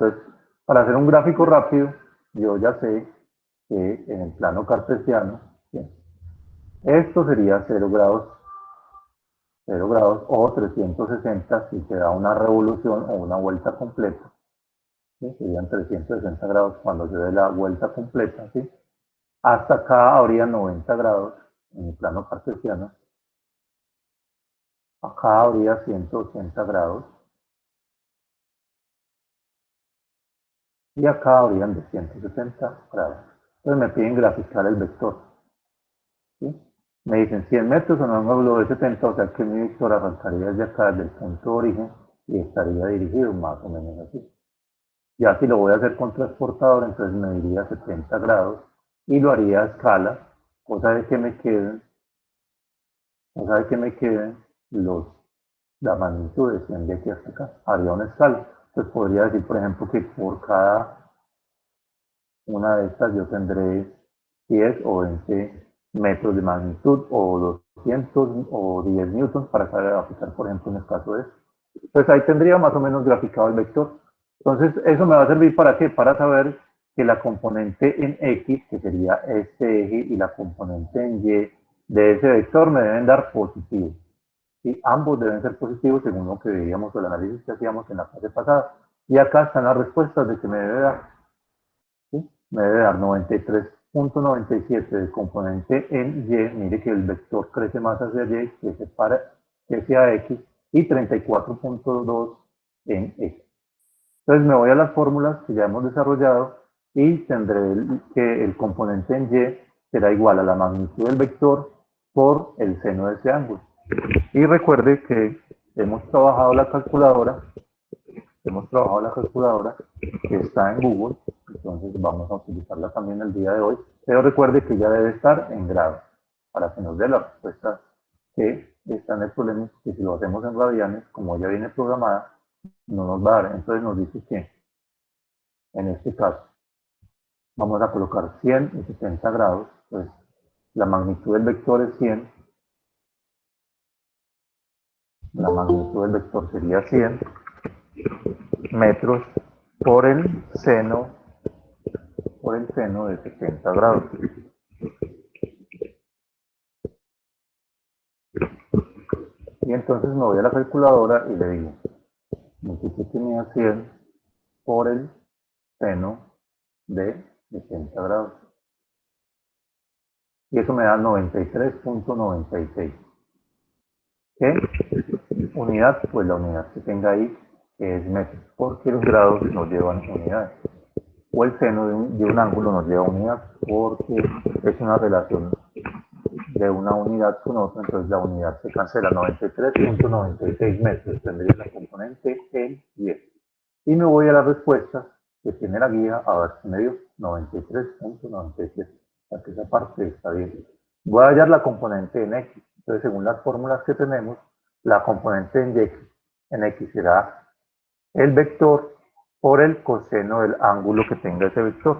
Entonces, para hacer un gráfico rápido, yo ya sé que en el plano cartesiano, ¿sí? Esto sería 0 grados o 360 si se da una revolución o una vuelta completa. ¿Sí? Serían 360 grados cuando se dé la vuelta completa. ¿Sí? Hasta acá habría 90 grados en el plano cartesiano. Acá habría 180 grados. Y acá habrían de 170 grados. Entonces me piden graficar el vector. ¿Sí? Me dicen 100 metros en un ángulo de 70, o sea que mi vector arrancaría desde acá, desde el punto de origen, y estaría dirigido más o menos así. Ya si lo voy a hacer con transportador, entonces me diría 70 grados y lo haría a escala, cosa de que me queden, la magnitud de 100 de aquí hasta acá. Haría una escala. Entonces podría decir, por ejemplo, que por cada una de estas yo tendré 10 o 20 metros de magnitud o 200 o 10 newtons para aplicar, por ejemplo, en el caso de esto. Pues ahí tendría más o menos graficado el vector. Entonces, eso me va a servir para qué? Para saber que la componente en X, que sería este eje, y la componente en Y de ese vector me deben dar positivo. Y ambos deben ser positivos según lo que veíamos o el análisis que hacíamos en la clase pasada. Y acá están las respuestas de que me debe dar. ¿Sí? Me debe dar 93.97 de componente en Y. Mire que el vector crece más hacia Y que hacia X, y 34.2 en X. Entonces me voy a las fórmulas que ya hemos desarrollado y tendré que el componente en Y será igual a la magnitud del vector por el seno de ese ángulo. Y recuerde que hemos trabajado la calculadora que está en Google, entonces vamos a utilizarla también el día de hoy, pero recuerde que ya debe estar en grados para que nos dé la respuesta que está en el problema, que si lo hacemos en radianes, como ya viene programada, no nos va a dar. Entonces nos dice que en este caso vamos a colocar 100 y 70 grados, pues la magnitud del vector es 100, la magnitud del vector sería 100 metros por el seno de 70 grados. Y entonces me voy a la calculadora y le digo, multiplique 100 por el seno de 70 grados. Y eso me da 93.96. ¿Qué unidad? Pues la unidad que tenga ahí, que es metros, porque los grados nos llevan unidades. O el seno de un ángulo nos lleva unidad, porque es una relación de una unidad con otra, entonces la unidad se cancela. 93.96 metros tendría la componente en 10. Y me voy a las respuestas que tiene la guía, a ver si me dio 93.96. O sea que esa parte está bien. Voy a hallar la componente en X. Entonces, según las fórmulas que tenemos, la componente en X será el vector por el coseno del ángulo que tenga ese vector.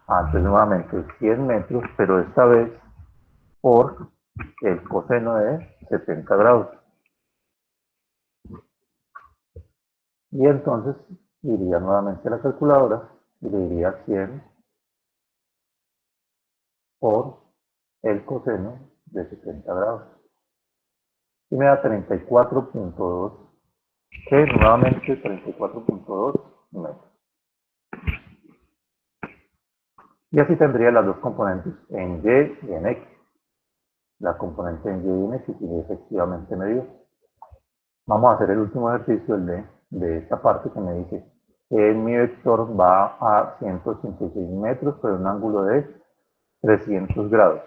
Antes nuevamente 100 metros, pero esta vez por el coseno de 70 grados. Y entonces iría nuevamente a la calculadora y le diría 100 por el coseno de 70 grados. Y me da 34.2, que nuevamente 34.2 metros. Y así tendría las dos componentes en Y y en X. La componente en Y y en X, y efectivamente me dio. Vamos a hacer el último ejercicio, el de esta parte que me dice que mi vector va a 186 metros por un ángulo de 300 grados.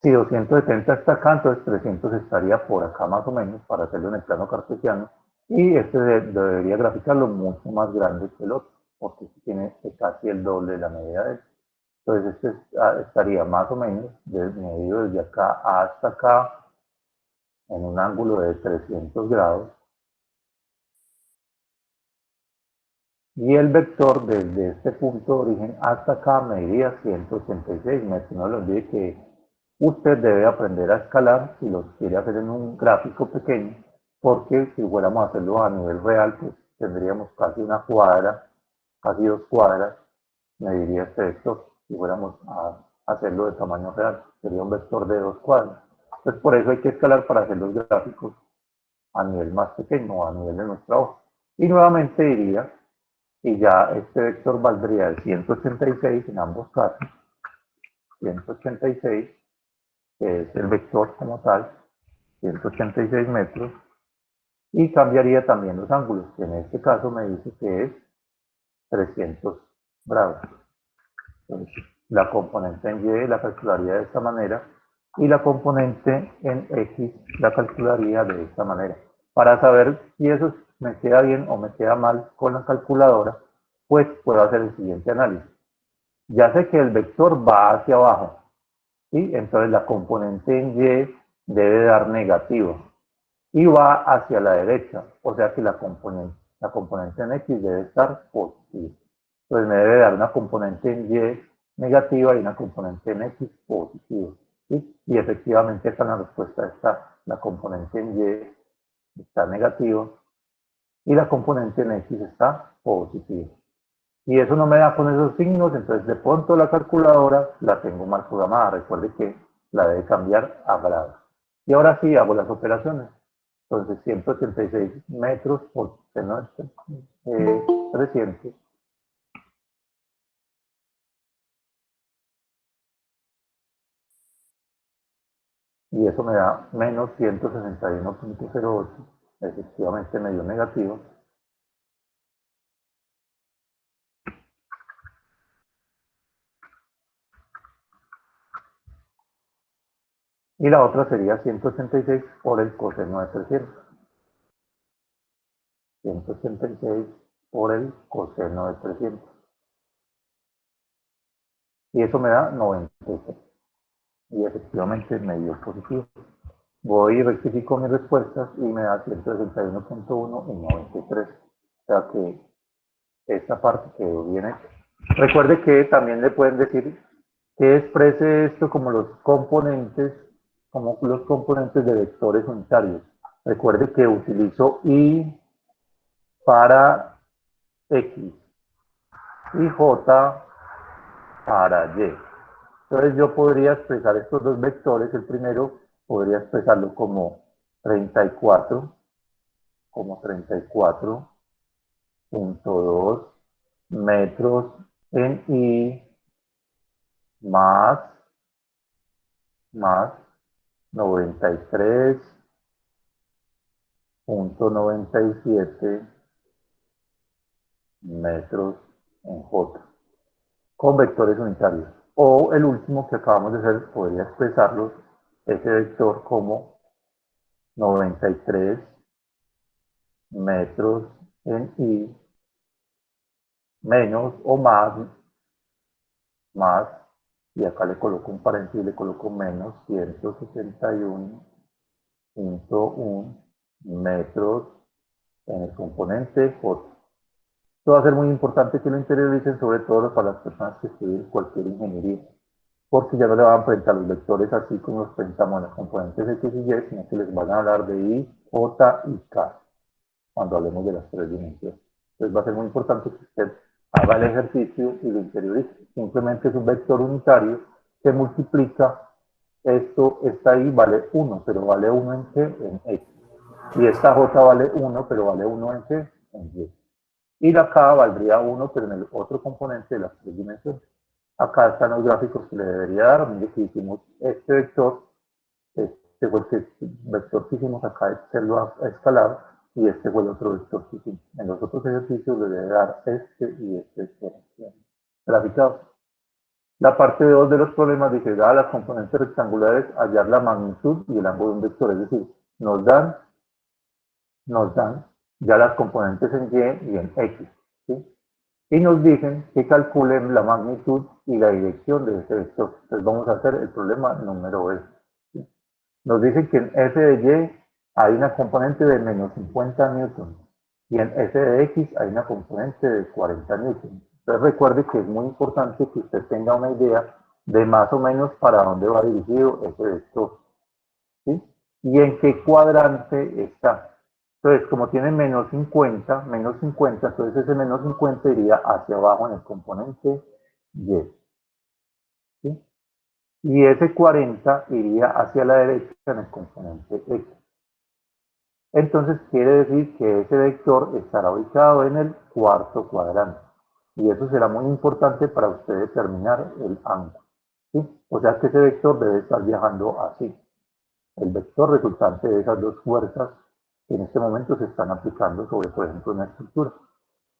Si 270 está acá, entonces 300 estaría por acá más o menos, para hacerlo en el plano cartesiano, y este debería graficarlo mucho más grande que el otro, porque tiene casi el doble de la medida de él. Entonces este estaría más o menos medido desde acá hasta acá, en un ángulo de 300 grados, y el vector desde este punto de origen hasta acá mediría 186 metros. No le olvide que usted debe aprender a escalar si lo quiere hacer en un gráfico pequeño, porque si fuéramos a hacerlo a nivel real, pues tendríamos casi una cuadra, casi 2 cuadras, mediría este vector. Si fuéramos a hacerlo de tamaño real, sería un vector de 2 cuadras. Entonces, por eso hay que escalar para hacer los gráficos a nivel más pequeño, a nivel de nuestra hoja. Y nuevamente diría, y ya este vector valdría el 186 en ambos casos, 186, que es el vector como tal, 186 metros, y cambiaría también los ángulos, que en este caso me dice que es 300 grados. Entonces, la componente en Y la calcularía de esta manera, y la componente en X la calcularía de esta manera. Para saber si eso me queda bien o me queda mal con la calculadora, pues puedo hacer el siguiente análisis. Ya sé que el vector va hacia abajo, ¿sí? Entonces la componente en Y debe dar negativo y va hacia la derecha, o sea que la componente en X debe estar positiva. Entonces me debe dar una componente en Y negativa y una componente en X positiva. ¿Sí? Y efectivamente esta es la respuesta, está la componente en Y está negativa y la componente en X está positiva. Y eso no me da con esos signos, entonces de pronto la calculadora la tengo mal programada. Recuerde que la debe cambiar a grados. Y ahora sí hago las operaciones. Entonces 186 metros por seno de 300. Y eso me da menos 161.08. Efectivamente me dio negativo. Y la otra sería 186 por el coseno de 300. 186 por el coseno de 300. Y eso me da 96. Y efectivamente me dio positivo. Voy y rectifico mis respuestas y me da 161.1 y 93. O sea que esta parte quedó bien hecha. Recuerde que también le pueden decir que exprese esto como los componentes de vectores unitarios. Recuerde que utilizo y para X y J para Y. Entonces yo podría expresar estos dos vectores. El primero podría expresarlo como 34.2 metros en Y más 93.97 metros en J, con vectores unitarios. O el último que acabamos de hacer, podría expresarlo, ese vector como 93 metros en Y menos o más, y acá le coloco un paréntesis, le coloco menos 161.1 metros en el componente J. Esto va a ser muy importante que lo interioricen, sobre todo para las personas que estudian cualquier ingeniería, porque ya no le van a presentar los vectores así como los presentamos en las componentes X y Y, sino que les van a hablar de Y, J y K, cuando hablemos de las tres dimensiones. Entonces va a ser muy importante que usted haga el ejercicio y lo interiorice. Simplemente es un vector unitario que multiplica, esto está ahí, vale 1, pero vale 1 en qué? En X. Y esta J vale 1, pero vale 1 en qué? En Y. Y la K valdría 1, pero en el otro componente de las tres dimensiones. Acá están los gráficos que le debería dar. Mire que hicimos este vector, este fue el vector que hicimos acá, hacerlo a escalar, y este fue el otro vector que hicimos. En los otros ejercicios le debe dar este y este vector graficado. La parte 2 de los problemas dice, dadas las componentes rectangulares, hallar la magnitud y el ángulo de un vector. Es decir, nos dan ya las componentes en Y y en X, ¿sí? Y nos dicen que calculen la magnitud y la dirección de ese vector. Entonces vamos a hacer el problema número S. ¿Sí? Nos dicen que en F de Y hay una componente de menos 50 newtons y en F de X hay una componente de 40 newtons. Entonces recuerde que es muy importante que usted tenga una idea de más o menos para dónde va dirigido ese vector, ¿sí? Y en qué cuadrante está. Entonces, como tiene menos 50, entonces ese menos 50 iría hacia abajo en el componente Y. ¿Sí? Y ese 40 iría hacia la derecha en el componente X. Entonces quiere decir que ese vector estará ubicado en el cuarto cuadrante. Y eso será muy importante para usted determinar el ángulo. ¿Sí? O sea que ese vector debe estar viajando así. El vector resultante de esas dos fuerzas que en este momento se están aplicando sobre, por ejemplo, una estructura.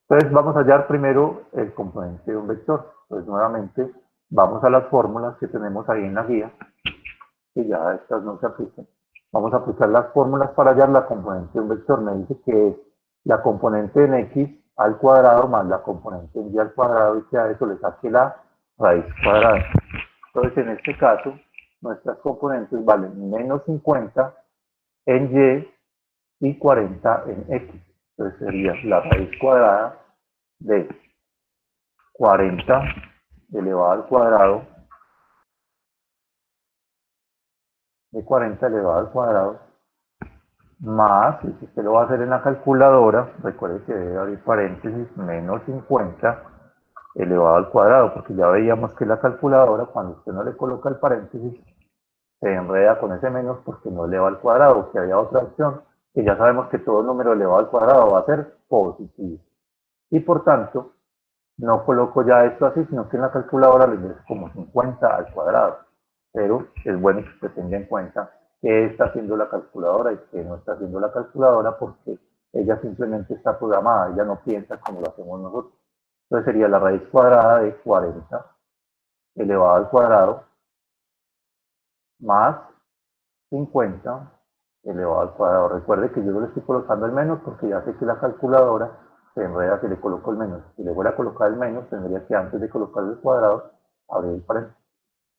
Entonces vamos a hallar primero el componente de un vector. Entonces nuevamente vamos a las fórmulas que tenemos ahí en la guía, que ya estas no se aplican. Vamos a aplicar las fórmulas para hallar la componente de un vector. Me dice que es la componente en x al cuadrado más la componente en y al cuadrado, y que a eso le saque la raíz cuadrada. Entonces en este caso nuestras componentes valen menos 50 en y 40 en x. Entonces sería la raíz cuadrada de 40 elevado al cuadrado, de 40 elevado al cuadrado, más, y si usted lo va a hacer en la calculadora, recuerde que debe abrir paréntesis, menos 50 elevado al cuadrado, porque ya veíamos que la calculadora, cuando usted no le coloca el paréntesis, se enreda con ese menos porque no eleva al cuadrado, que había otra opción, que ya sabemos que todo número elevado al cuadrado va a ser positivo. Y por tanto, no coloco ya esto así, sino que en la calculadora le ingreso como 50 al cuadrado. Pero es bueno que usted tenga en cuenta qué está haciendo la calculadora y qué no está haciendo la calculadora, porque ella simplemente está programada, ella no piensa como lo hacemos nosotros. Entonces sería la raíz cuadrada de 40 elevado al cuadrado más 50 elevado al cuadrado. Recuerde que yo no le estoy colocando el menos porque ya sé que la calculadora se enreda si le coloco el menos. Si le voy a colocar el menos, tendría que antes de colocar el cuadrado, abrir el paréntesis.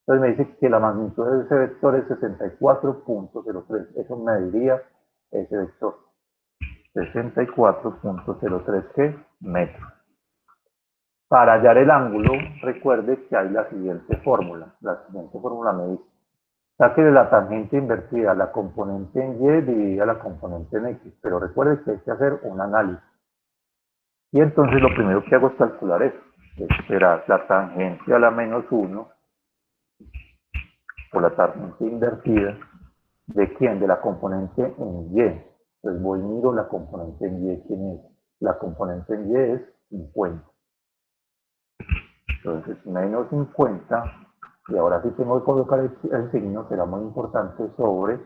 Entonces me dice que la magnitud de ese vector es 64.03. Eso mediría ese vector. 64.03 metros. Para hallar el ángulo, recuerde que hay la siguiente fórmula. La siguiente fórmula me dice: saque de la tangente invertida la componente en y dividida la componente en x. Pero recuerde que hay que hacer un análisis. Y entonces lo primero que hago es calcular eso. Será la tangente a la menos 1 por la tangente invertida. ¿De quién? De la componente en y. Entonces voy y miro la componente en y. ¿Quién es? La componente en y es 50. Entonces menos 50. Y ahora sí tengo que colocar el signo, será muy importante, sobre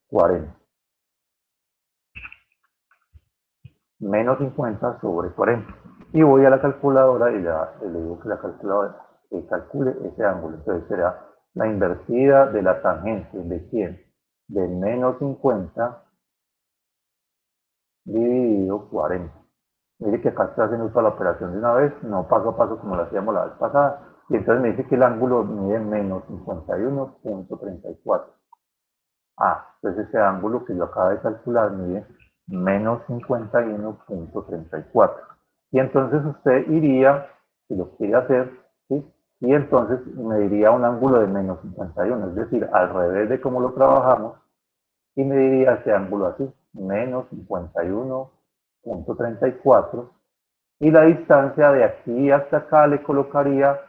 40. Menos 50 sobre 40. Y voy a la calculadora y le digo que la calculadora calcule ese ángulo. Entonces será la invertida de la tangente. ¿De quién? De menos 50 dividido 40. Mire que acá está haciendo toda la operación de una vez, no paso a paso como lo hacíamos la vez pasada. Y entonces me dice que el ángulo mide menos 51.34. Entonces ese ángulo que yo acabo de calcular mide menos 51.34. Y entonces usted iría, si lo quiere hacer, ¿sí? Y entonces me diría un ángulo de menos 51, es decir, al revés de cómo lo trabajamos, y me diría ese ángulo así, menos 51.34, y la distancia de aquí hasta acá le colocaría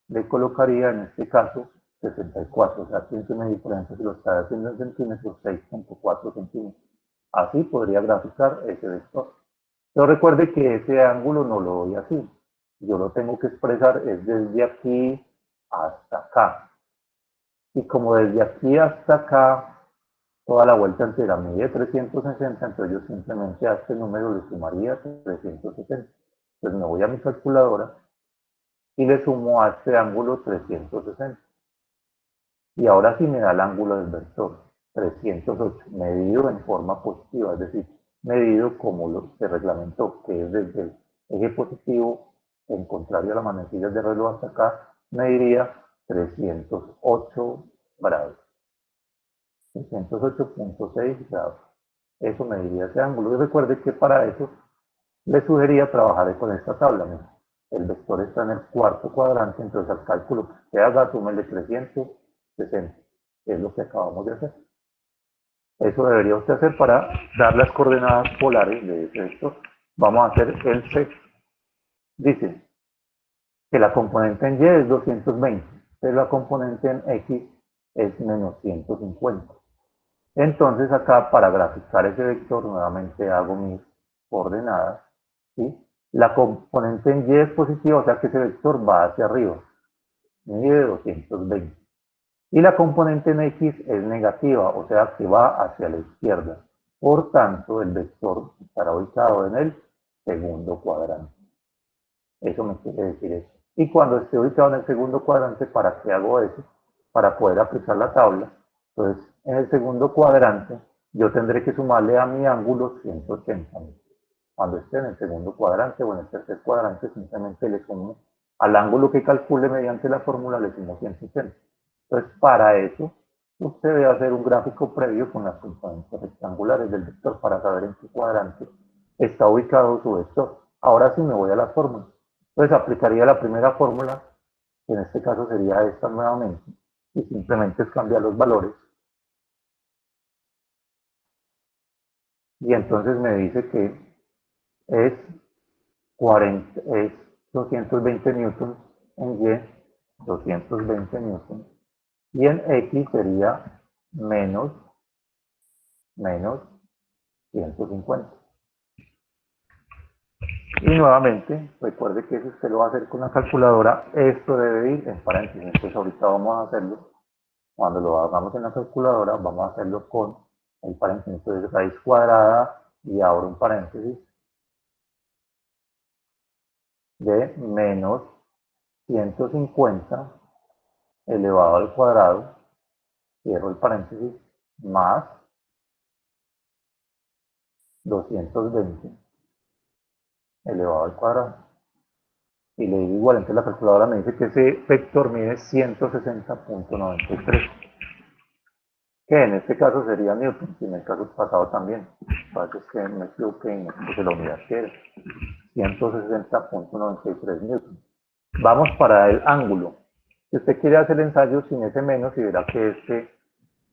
en este caso 64, o sea, tiene que medir, por ejemplo, si lo está haciendo en centímetros, 6.4 centímetros. Así podría graficar ese vector. Pero recuerde que ese ángulo no lo doy así. Yo lo tengo que expresar es desde aquí hasta acá. Y como desde aquí hasta acá, toda la vuelta entera mide 360, entonces yo simplemente a este número le sumaría 360. Entonces me voy a mi calculadora y le sumo a este ángulo 360. Y ahora sí me da el ángulo del vector, 308, medido en forma positiva, es decir, medido como se reglamentó, que es desde el eje positivo, en contrario a las manecillas de reloj hasta acá, mediría 308 grados, 308.6 grados. Eso mediría ese ángulo. Y recuerde que para eso le sugería trabajar con esta tabla. Mira. El vector está en el cuarto cuadrante, entonces al cálculo que usted haga, súmele 360, es lo que acabamos de hacer. Eso debería usted hacer para dar las coordenadas polares de ese vector. Vamos a hacer el C. Dice que la componente en Y es 220, pero la componente en X es menos 150. Entonces acá para graficar ese vector nuevamente hago mis coordenadas, ¿sí? La componente en Y es positiva, o sea que ese vector va hacia arriba, mide 220. Y la componente en X es negativa, o sea que va hacia la izquierda. Por tanto, el vector estará ubicado en el segundo cuadrante. Eso me quiere decir eso. Y cuando esté ubicado en el segundo cuadrante, ¿para qué hago eso? Para poder aplicar la tabla. Entonces, en el segundo cuadrante, yo tendré que sumarle a mi ángulo 180. Cuando esté en el segundo cuadrante o en el tercer cuadrante, simplemente le sumo al ángulo que calcule mediante la fórmula, le sumo 180. Entonces, para eso, usted debe hacer un gráfico previo con las componentes rectangulares del vector para saber en qué cuadrante está ubicado su vector. Ahora sí me voy a la fórmula. Entonces aplicaría la primera fórmula, que en este caso sería esta nuevamente, y simplemente es cambiar los valores. Y entonces me dice que es 220 newtons en Y, 220 newtons, y en X sería menos 150. Y nuevamente, recuerde que si usted lo va a hacer con la calculadora, esto debe ir en paréntesis. Entonces ahorita vamos a hacerlo, cuando lo hagamos en la calculadora, vamos a hacerlo con el paréntesis. Entonces raíz cuadrada y abro un paréntesis de menos 150 elevado al cuadrado, cierro el paréntesis, más 220 elevado al cuadrado. Y le digo igual, entonces la calculadora me dice que ese vector mide 160.93, que en este caso sería newton, y en el caso pasado también. Parece que me equivoqué y no puse la unidad que era 160.93 newton. Vamos para el ángulo. Si usted quiere hacer el ensayo sin ese menos, y verá que este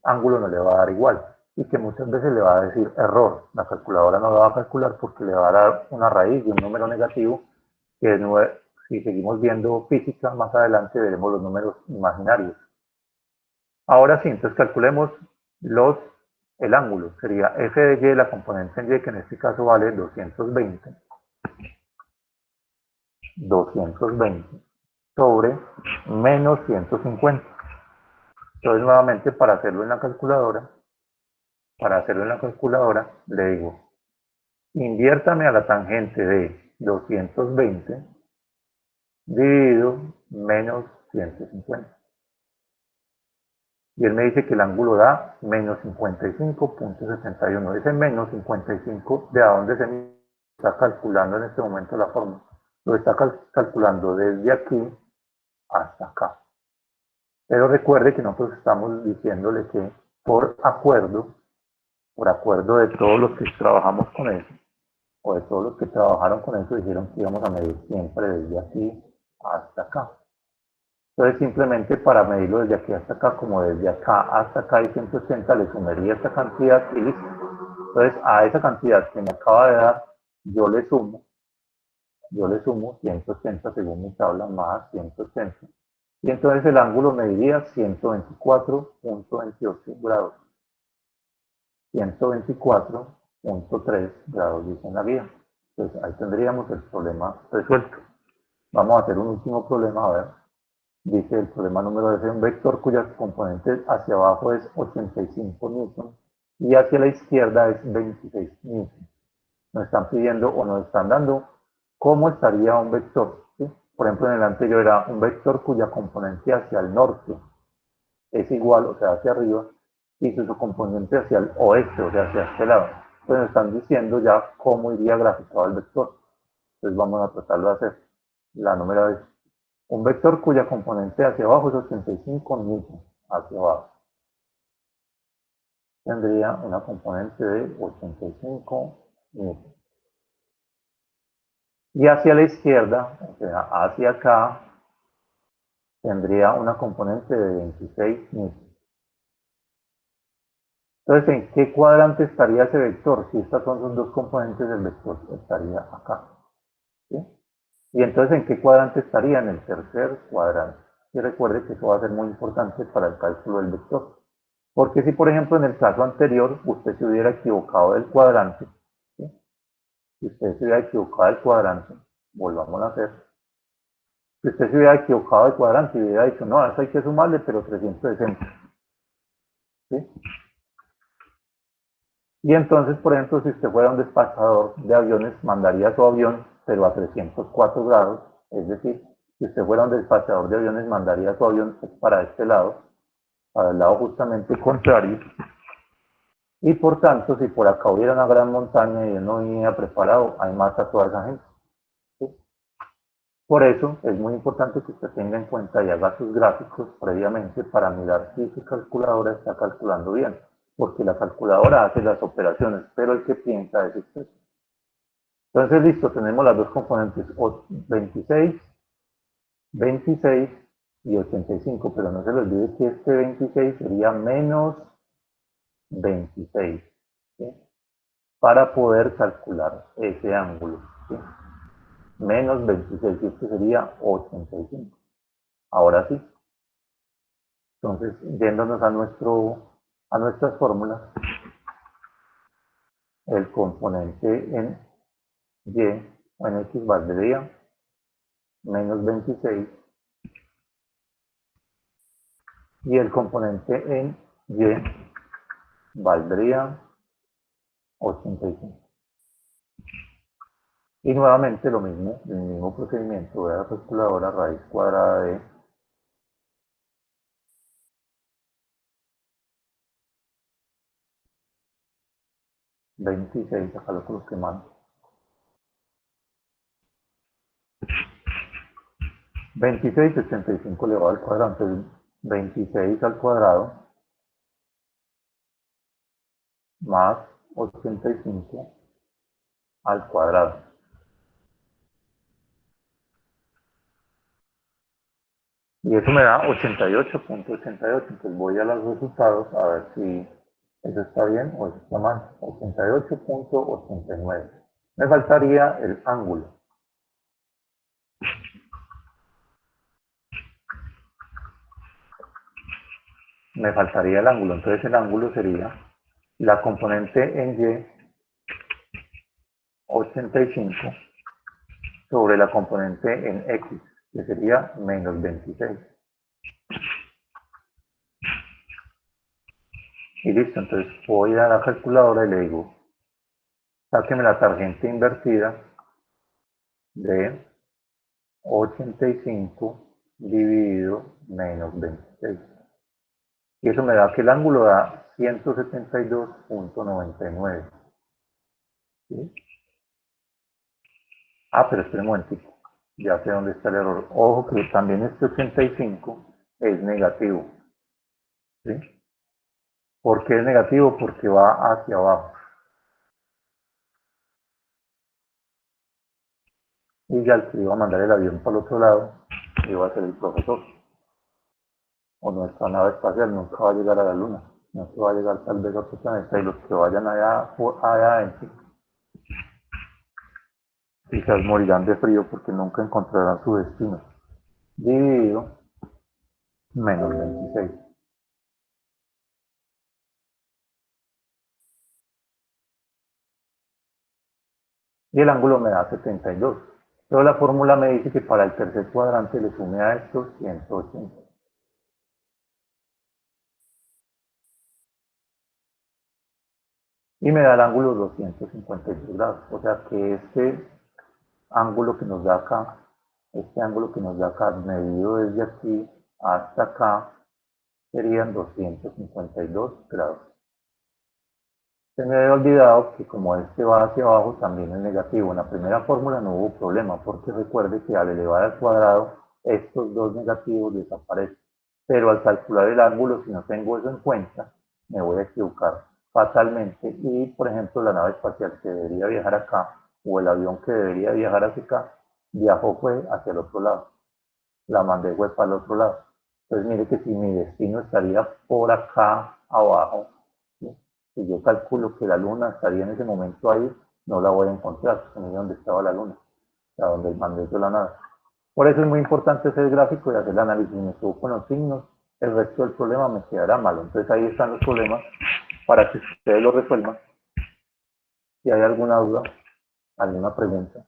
ángulo no le va a dar igual, y que muchas veces le va a decir error. La calculadora no lo va a calcular porque le va a dar una raíz de un número negativo, que es 9. Si seguimos viendo física, más adelante veremos los números imaginarios. Ahora sí, entonces calculemos el ángulo. Sería f de y, la componente en y, que en este caso vale 220 sobre menos 150. Entonces nuevamente para hacerlo en la calculadora, le digo, inviértame a la tangente de 220 dividido menos 150. Y él me dice que el ángulo da menos 55.71. Ese menos 55, ¿de a dónde se está calculando en este momento la fórmula? Lo está calculando desde aquí hasta acá. Pero recuerde que nosotros estamos diciéndole que por acuerdo de todos los que trabajamos con eso, o de todos los que trabajaron con eso, dijeron que íbamos a medir siempre desde aquí hasta acá. Entonces simplemente para medirlo desde aquí hasta acá, como desde acá hasta acá hay 180, le sumaría esta cantidad y listo. Entonces a esa cantidad que me acaba de dar, yo le sumo 180 según mi tabla más 180. Y entonces el ángulo mediría 124.28 grados. 124.3 grados, dice en la guía. Entonces ahí tendríamos el problema resuelto. Vamos a hacer un último problema, a ver. Dice el problema número 10, un vector cuyas componentes hacia abajo es 85 newton y hacia la izquierda es 26 newton. Nos están pidiendo o nos están dando cómo estaría un vector. ¿Sí? Por ejemplo, en el anterior era un vector cuya componente hacia el norte es igual, o sea, hacia arriba, y su componente hacia el oeste, o sea, hacia este lado. Entonces nos están diciendo ya cómo iría graficado el vector. Entonces vamos a tratarlo de hacer. La número 10. Un vector cuya componente hacia abajo es 85 newton, hacia abajo. Tendría una componente de 85 newton. Y hacia la izquierda, o sea, hacia acá, tendría una componente de 26 newton. Entonces, ¿en qué cuadrante estaría ese vector? Si estas son sus dos componentes del vector, estaría acá. ¿Sí? Y entonces, ¿en qué cuadrante estaría? En el tercer cuadrante. Y recuerde que eso va a ser muy importante para el cálculo del vector. Porque si, por ejemplo, en el caso anterior, usted se hubiera equivocado del cuadrante, ¿sí? Si usted se hubiera equivocado del cuadrante, volvamos a hacer. Si usted se hubiera equivocado del cuadrante y hubiera dicho, no, eso hay que sumarle, pero 360. ¿Sí? Y entonces, por ejemplo, si usted fuera un despachador de aviones, mandaría su avión, pero a 304 grados. Es decir, si usted fuera un despachador de aviones, mandaría su avión para este lado, para el lado justamente contrario. Y por tanto, si por acá hubiera una gran montaña y él no venía preparado, hay más a toda esa gente. ¿Sí? Por eso es muy importante que usted tenga en cuenta y haga sus gráficos previamente para mirar si su calculadora está calculando bien. Porque la calculadora hace las operaciones, pero el que piensa es usted. Entonces, listo, tenemos las dos componentes, 26, 26 y 85, pero no se le olvide que este 26 sería menos 26, ¿sí? Para poder calcular ese ángulo, ¿sí? Menos 26, y este sería 85. Ahora sí, entonces, yéndonos a nuestras fórmulas, el componente en y o en x valdría menos 26 y el componente en y valdría 85. Y nuevamente lo mismo, el mismo procedimiento, voy a la calculadora, raíz cuadrada de 26, acá lo coloqué mal, 26, 85 elevado al cuadrado, entonces 26 al cuadrado más 85 al cuadrado. Y eso me da 88.88, entonces voy a los resultados a ver si eso está bien o eso está mal. 88.89. Me faltaría el ángulo. Me faltaría el ángulo, entonces el ángulo sería la componente en y 85 sobre la componente en x, que sería menos 26. Y listo, entonces voy a la calculadora y le digo, sáqueme la tangente invertida de 85 dividido menos 26. Y eso me da que el ángulo da 172.99. ¿Sí? Ah, pero espera un momentito. Ya sé dónde está el error. Ojo que también este 85 es negativo. ¿Sí? ¿Por qué es negativo? Porque va hacia abajo. Y ya el que iba a mandar el avión para el otro lado iba a ser el profesor. O nuestra nave espacial nunca va a llegar a la luna. No se va a llegar tal vez a otro planeta y los que vayan allá adentro quizás morirán de frío porque nunca encontrarán su destino. Dividido menos 26. Y el ángulo me da 72. Pero la fórmula me dice que para el tercer cuadrante le sume a estos 180. Y me da el ángulo 252 grados. O sea que este ángulo que nos da acá, este ángulo que nos da acá, medido desde aquí hasta acá, serían 252 grados. Se me había olvidado que como este va hacia abajo también es negativo. En la primera fórmula no hubo problema porque recuerde que al elevar al cuadrado estos dos negativos desaparecen. Pero al calcular el ángulo, si no tengo eso en cuenta, me voy a equivocar fatalmente y, por ejemplo, la nave espacial que debería viajar acá o el avión que debería viajar hacia acá, viajó fue hacia el otro lado. La mandé fue para el otro lado. Entonces mire que si mi destino estaría por acá abajo, ¿sí? Si yo calculo que la luna estaría en ese momento ahí, no la voy a encontrar, porque no sé dónde estaba la luna, a donde mandé yo la nave. Por eso es muy importante hacer gráfico y hacer el análisis. Me equivoco con los signos, el resto del problema me quedará malo. Entonces ahí están los problemas para que ustedes lo resuelvan. Si hay alguna duda, alguna pregunta.